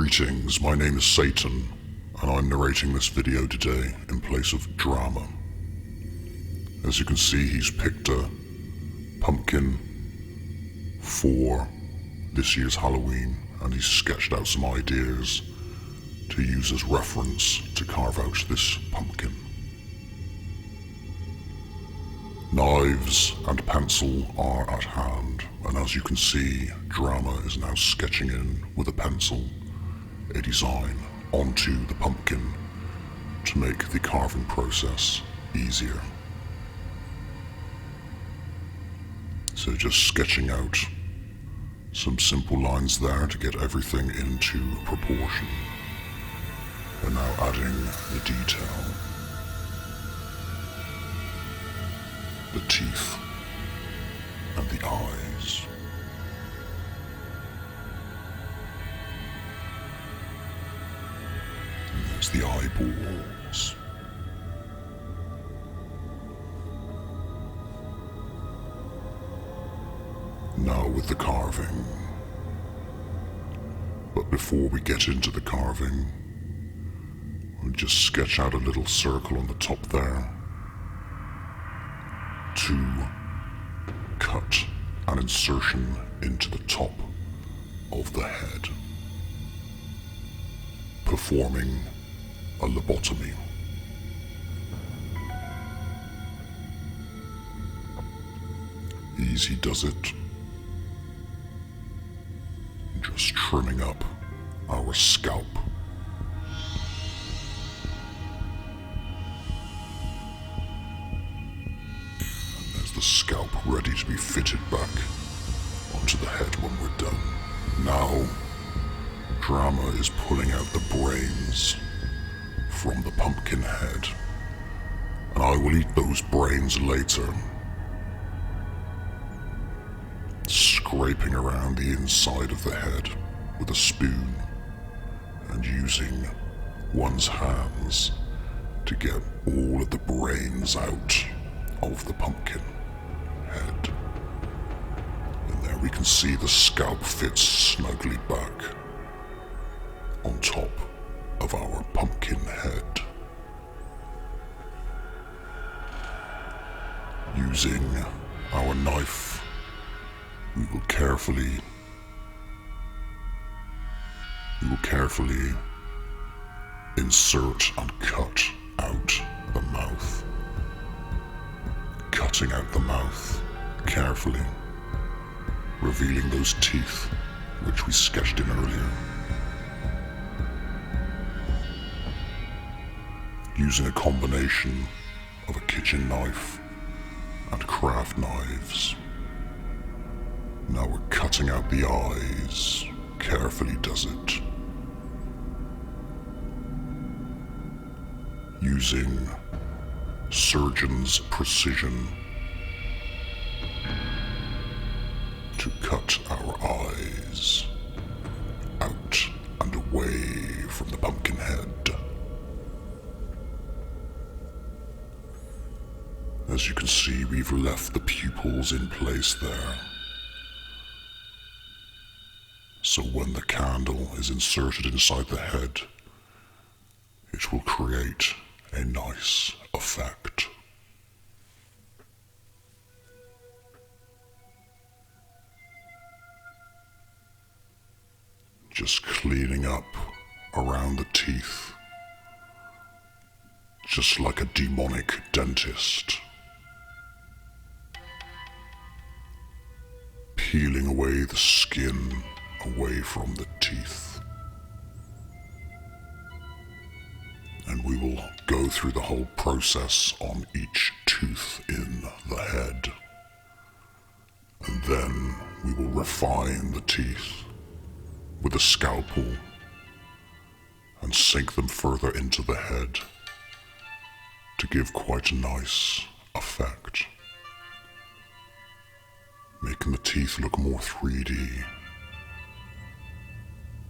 Greetings, my name is Satan, and I'm narrating this video today in place of drama. As you can see, he's picked a pumpkin for this year's Halloween, and he's sketched out some ideas to use as reference to carve out this pumpkin. Knives and pencil are at hand, and as you can see, drama is now sketching in with a pencil a design onto the pumpkin to make the carving process easier. So just sketching out some simple lines there to get everything into proportion. We're now adding the detail. The teeth and the eyes. And there's the eyeballs. Now with the carving. But before we get into the carving, we'll just sketch out a little circle on the top there to cut an insertion into the top of the head, performing a lobotomy. Easy does it. Just trimming up our scalp. The scalp ready to be fitted back onto the head when we're done. Now, drama is pulling out the brains from the pumpkin head, and I will eat those brains later. Scraping around the inside of the head with a spoon and using one's hands to get all of the brains out of the pumpkin head. And there we can see the scalp fits snugly back on top of our pumpkin head. Using our knife, we will carefully insert and cut out the mouth. Cutting out the mouth carefully, revealing those teeth which we sketched in earlier. Using a combination of a kitchen knife and craft knives. Now we're cutting out the eyes. Carefully does it. Using surgeon's precision to cut our eyes out and away from the pumpkin head. As you can see, we've left the pupils in place there. So when the candle is inserted inside the head, it will create a nice effect. Just cleaning up around the teeth, just like a demonic dentist. Peeling away the skin away from the teeth. And we will go through the whole process on each tooth in the head. And then we will refine the teeth with a scalpel and sink them further into the head to give quite a nice effect. Making the teeth look more 3D.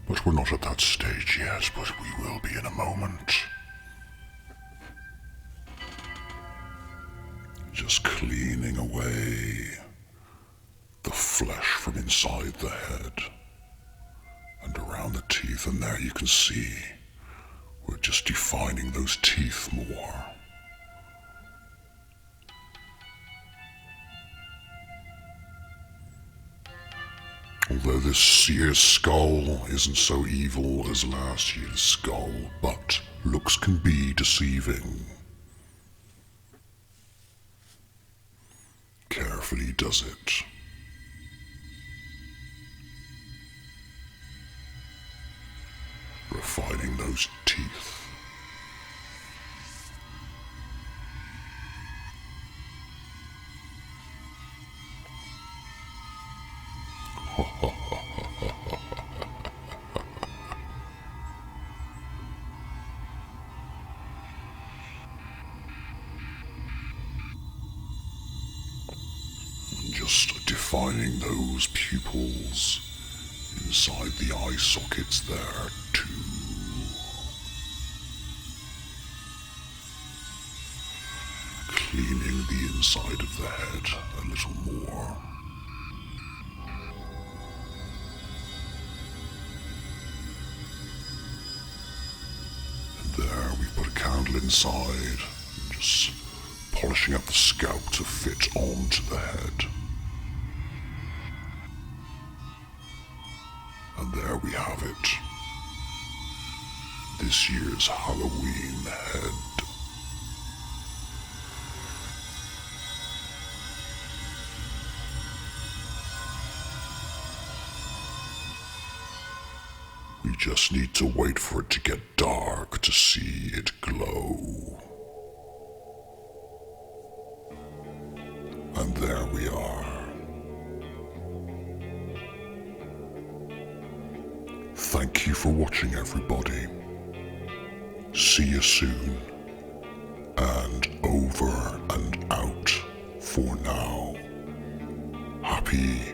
But we're not at that stage yet, but we will be in a moment. Just cleaning away the flesh from inside the head and around around the teeth, and there you can see we're just defining those teeth more. Although this year's skull isn't so evil as last year's skull, but looks can be deceiving. Carefully does it. Refining those teeth. Just defining those pupils inside the eye sockets there too. Cleaning the inside of the head a little more. And there we put a candle inside, and just polishing up the scalp to fit onto the head. And there we have it. This year's Halloween head. We just need to wait for it to get dark to see it glow. And there we are. Thank you for watching, everybody. See you soon. And over and out for now. Happy